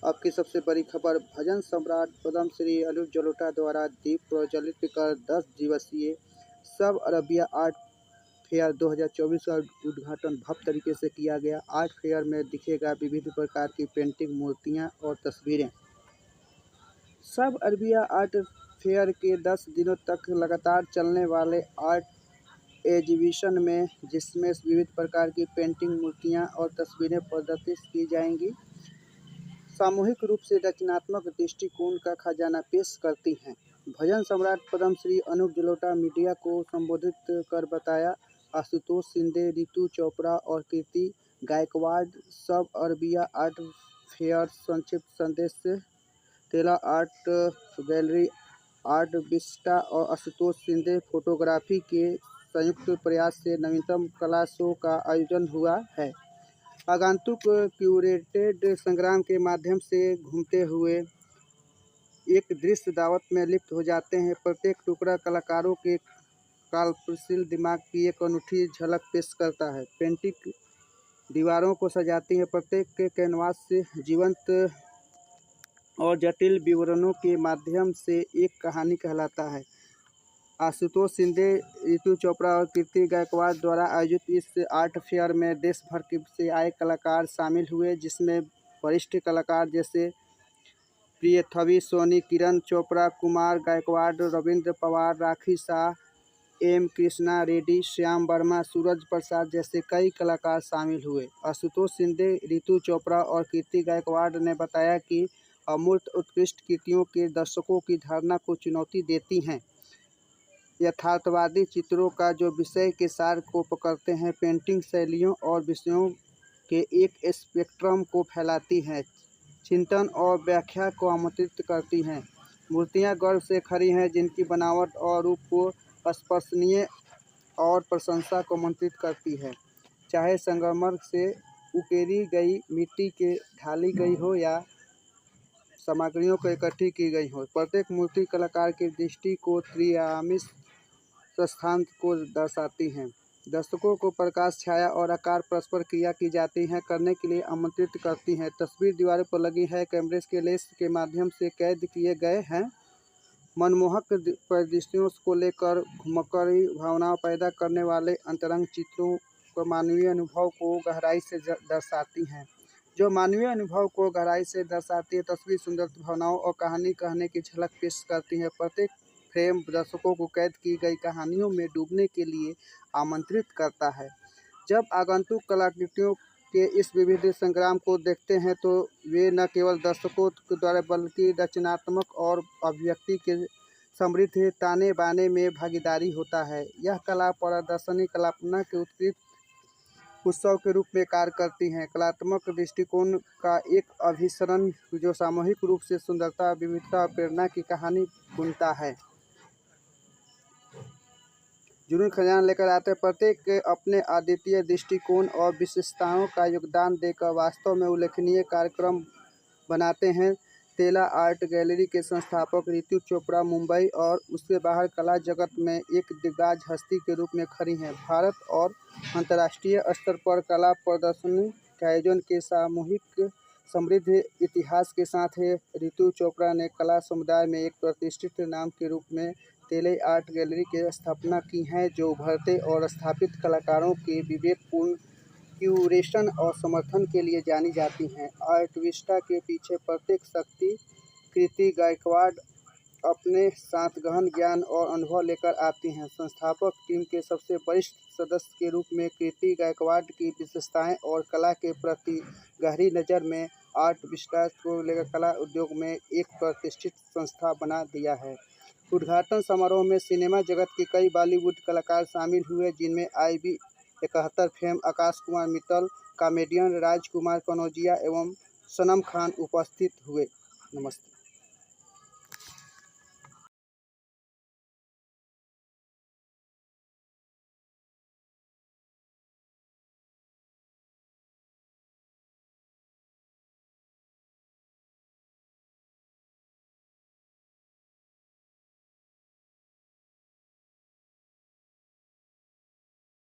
आपकी सबसे बड़ी खबर। भजन सम्राट पद्मश्री अनूप जलोटा द्वारा दीप प्रज्वलित कर 10 दिवसीय सब अरबिया आर्ट फेयर 2024 का उद्घाटन भव्य तरीके से किया गया। आर्ट फेयर में दिखेगा विविध प्रकार की पेंटिंग, मूर्तियां और तस्वीरें। सब अरबिया आर्ट फेयर के 10 दिनों तक लगातार चलने वाले आर्ट एग्जीबिशन में, जिसमें विविध प्रकार की पेंटिंग, मूर्तियां और तस्वीरें प्रदर्शित की जाएंगी, सामूहिक रूप से रचनात्मक दृष्टिकोण का खजाना पेश करती हैं। भजन सम्राट पद्मश्री अनूप जलोटा मीडिया को संबोधित कर बताया, आशुतोष शिंदे, रितु चोपड़ा और कीर्ति गायकवाड़ सब अरबिया आर्ट फेयर संक्षिप्त संदेश तेला आर्ट गैलरी, आर्ट विस्टा और आशुतोष शिंदे फोटोग्राफी के संयुक्त प्रयास से नवीनतम कला शो का आयोजन हुआ है। आगंतुक क्यूरेटेड संग्राम के माध्यम से घूमते हुए एक दृश्य दावत में लिप्त हो जाते हैं। प्रत्येक टुकड़ा कलाकारों के कल्पशील दिमाग की एक अनूठी झलक पेश करता है। पेंटिंग दीवारों को सजाती है, प्रत्येक कैनवास से जीवंत और जटिल विवरणों के माध्यम से एक कहानी कहलाता है। आशुतोष शिंदे, रितु चोपड़ा और कीर्ति गायकवाड़ द्वारा आयोजित इस आर्ट फेयर में देश भर से आए कलाकार शामिल हुए, जिसमें वरिष्ठ कलाकार जैसे प्रियथवी सोनी, किरण चोपड़ा, कुमार गायकवाड़, रविंद्र पवार, राखी शाह, एम कृष्णा रेड्डी, श्याम वर्मा, सूरज प्रसाद जैसे कई कलाकार शामिल हुए। आशुतोष शिंदे, रितु चोपड़ा और कीर्ति गायकवाड़ ने बताया कि अमूर्त उत्कृष्ट कृतियों के दर्शकों की धारणा को चुनौती देती हैं, यथार्थवादी चित्रों का जो विषय के सार को पकड़ते हैं, पेंटिंग शैलियों और विषयों के एक स्पेक्ट्रम को फैलाती हैं, चिंतन और व्याख्या को आमंत्रित करती हैं। मूर्तियां गर्व से खड़ी हैं, जिनकी बनावट और रूप को स्पर्शनीय और प्रशंसा को आमंत्रित करती है, चाहे संगमरमर से उकेरी गई मिट्टी के ढाली गई हो या सामग्रियों को इकट्ठी की गई हो। प्रत्येक मूर्ति कलाकार की दृष्टि को त्रिआयामी स्थान को दर्शाती हैं। दर्शकों को प्रकाश, छाया और आकार परस्पर क्रिया की जाती है करने के लिए आमंत्रित करती हैं। तस्वीर दीवारों पर लगी है, कैमरे के लेंस के माध्यम से कैद किए गए हैं। मनमोहक परिदृश्यों को लेकर घुमक्कड़ी भावनाओं पैदा करने वाले अंतरंग चित्रों को मानवीय अनुभव को गहराई से दर्शाती हैं। तस्वीर सुंदर भावनाओं और कहानी कहने की झलक पेश करती है। प्रत्येक फ्रेम दर्शकों को कैद की गई कहानियों में डूबने के लिए आमंत्रित करता है। जब आगंतुक कलाकृतियों के इस विविध संग्राम को देखते हैं तो वे न केवल दर्शकों के द्वारा बल्कि रचनात्मक और अभिव्यक्ति के समृद्ध ताने बाने में भागीदारी होता है। यह कला प्रदर्शनी कल्पना के उत्कृष्ट उत्सव के रूप में कार्य करती हैं, कलात्मक दृष्टिकोण का एक अभिसरण जो सामूहिक रूप से सुंदरता, विविधता और प्रेरणा की कहानी बुनता है। जुनून खजाना लेकर आते हैं, प्रत्येक अपने अद्वितीय दृष्टिकोण और विशेषताओं का योगदान देकर वास्तव में उल्लेखनीय कार्यक्रम बनाते हैं। तेला आर्ट गैलरी के संस्थापक रितु चोपड़ा मुंबई और उससे बाहर कला जगत में एक दिग्गज हस्ती के रूप में खड़ी हैं। भारत और अंतर्राष्ट्रीय स्तर पर कला प्रदर्शनी के आयोजन के सामूहिक समृद्ध इतिहास के साथ है। रितु चोपड़ा ने कला समुदाय में एक प्रतिष्ठित नाम के रूप में तेले आर्ट गैलरी की स्थापना की है, जो उभरते और स्थापित कलाकारों के विवेकपूर्ण क्यूरेशन और समर्थन के लिए जानी जाती हैं। आर्ट विस्टा के पीछे प्रत्येक शक्ति कीर्ति गायकवाड़ अपने साथ गहन ज्ञान और अनुभव लेकर आती हैं। संस्थापक टीम के सबसे वरिष्ठ सदस्य के रूप में कीर्ति गायकवाड़ की विशेषताएं और कला के प्रति गहरी नज़र में आर्ट विस्टा को लेकर कला उद्योग में एक प्रतिष्ठित संस्था बना दिया है। उद्घाटन समारोह में सिनेमा जगत के कई बॉलीवुड कलाकार शामिल हुए, जिनमें IB 71 fame Akash Kumar Mittal, comedian राजकुमार कनौजिया एवं सनम खान उपस्थित हुए। नमस्ते।